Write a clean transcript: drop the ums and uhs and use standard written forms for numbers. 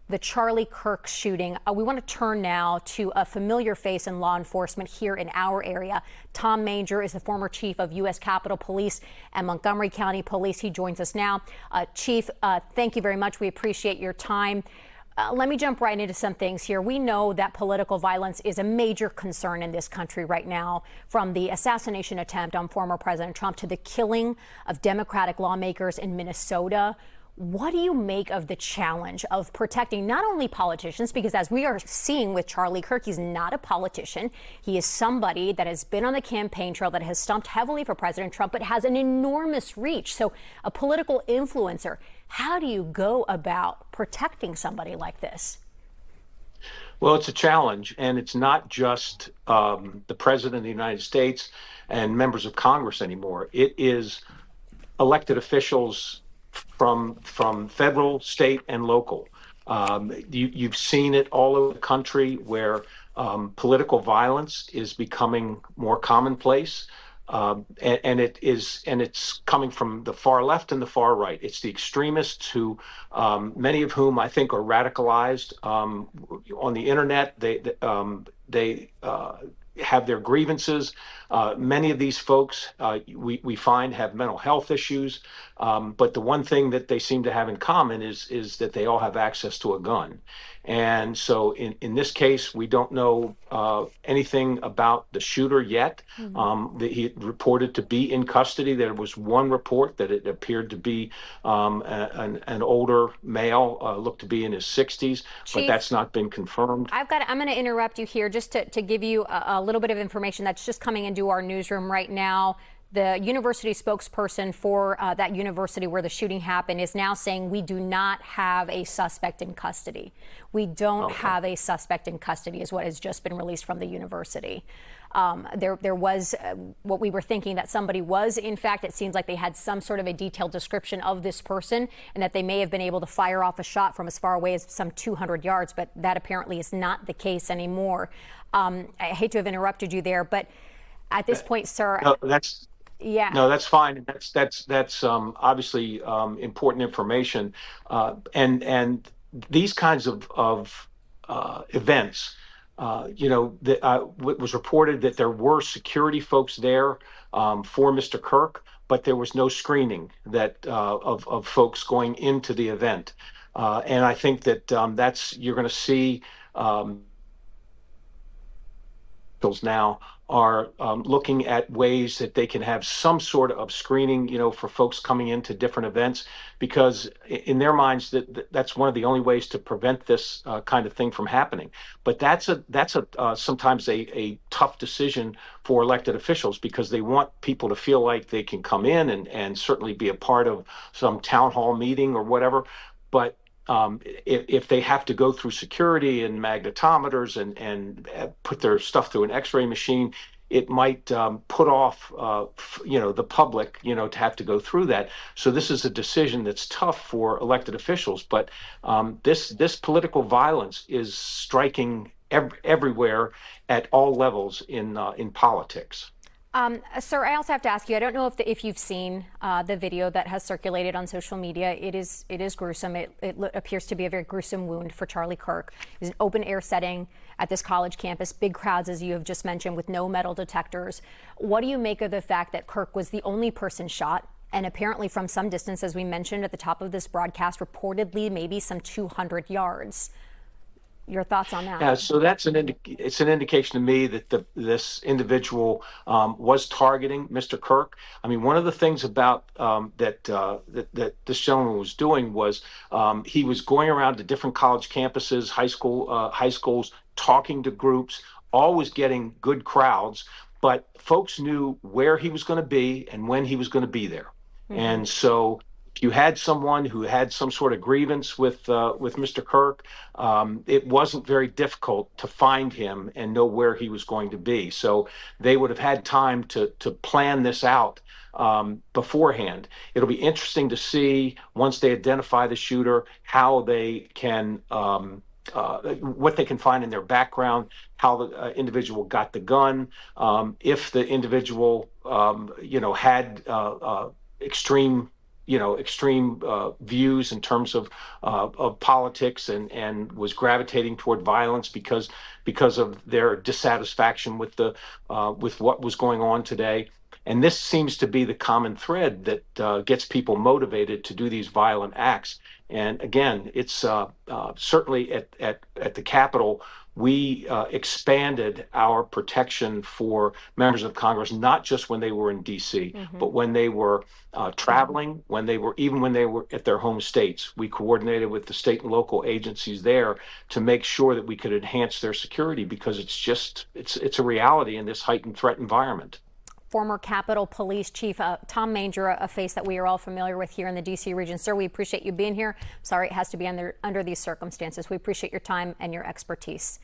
the Charlie Kirk shooting. We want to turn now to a familiar face in law enforcement here in our area. Tom Manger is the former chief of U.S. Capitol Police and Montgomery County Police. He joins us now. Chief, thank you very much. We appreciate your time. Let me jump right into some things here. We know that political violence is a major concern in this country right now, from the assassination attempt on former President Trump to the killing of Democratic lawmakers in Minnesota. What do you make of the challenge of protecting not only politicians, because as we are seeing with Charlie Kirk, he's not a politician. He is somebody that has been on the campaign trail, that has stumped heavily for President Trump, but has an enormous reach. So a political influencer. How do you go about protecting somebody like this? Well, it's a challenge, and it's not just the president of the United States and members of Congress anymore. It is elected officials from federal, state, and local. You've seen it all over the country where political violence is becoming more commonplace. And it's coming from the far left and the far right. It's the extremists who, many of whom I think are radicalized on the internet. They have their grievances. Many of these folks we find have mental health issues, but the one thing that they seem to have in common is that they all have access to a gun. And so in this case, we don't know anything about the shooter yet. He reported to be in custody. There was one report that it appeared to be an older male, looked to be in his 60s, but that's not been confirmed. I'm going to interrupt you here just to give you a little bit of information that's just coming into our newsroom right now. The university spokesperson for that university where the shooting happened is now saying we do not have a suspect in custody. We don't have a suspect in custody is what has just been released from the university. There was what we were thinking that somebody was, in fact, it seems like they had some sort of a detailed description of this person and that they may have been able to fire off a shot from as far away as some 200 yards, but that apparently is not the case anymore. I hate to have interrupted you there, but at this point, sir. No, that's fine. That's obviously important information, and these kinds of events. It was reported that there were security folks there for Mr. Kirk, but there was no screening of folks going into the event, and I think that you're going to see. Now are looking at ways that they can have some sort of screening, for folks coming into different events, because in their minds that's one of the only ways to prevent this kind of thing from happening. But that's sometimes a tough decision for elected officials, because they want people to feel like they can come in and certainly be a part of some town hall meeting or whatever. But if they have to go through security and magnetometers and put their stuff through an X-ray machine, it might put off, the public, to have to go through that. So this is a decision that's tough for elected officials. But this political violence is striking everywhere at all levels in politics. Sir, I also have to ask you, I don't know if you've seen the video that has circulated on social media. It is gruesome. It appears to be a very gruesome wound for Charlie Kirk. It's an open air setting at this college campus, big crowds, as you have just mentioned, with no metal detectors. What do you make of the fact that Kirk was the only person shot, and apparently from some distance, as we mentioned at the top of this broadcast, reportedly maybe some 200 yards? Your thoughts on that? Yeah, so it's an indication to me that this individual was targeting Mr. Kirk. I mean, one of the things about that this gentleman was doing was he was going around to different college campuses, high schools, talking to groups, always getting good crowds. But folks knew where he was going to be and when he was going to be there, and so. You had someone who had some sort of grievance with Mr. Kirk, it wasn't very difficult to find him and know where he was going to be. So they would have had time to plan this out beforehand. It'll be interesting to see, once they identify the shooter, how they can what they can find in their background, how the individual got the gun, if the individual had extreme extreme views in terms of politics, and was gravitating toward violence because of their dissatisfaction with with what was going on today. And this seems to be the common thread that gets people motivated to do these violent acts. And again, it's certainly at the Capitol, we expanded our protection for members of Congress, not just when they were in D.C., but when they were traveling, when they were at their home states. We coordinated with the state and local agencies there to make sure that we could enhance their security, because it's a reality in this heightened threat environment. Former Capitol Police Chief Tom Manger, a face that we are all familiar with here in the D.C. region. Sir, we appreciate you being here. Sorry it has to be under these circumstances. We appreciate your time and your expertise.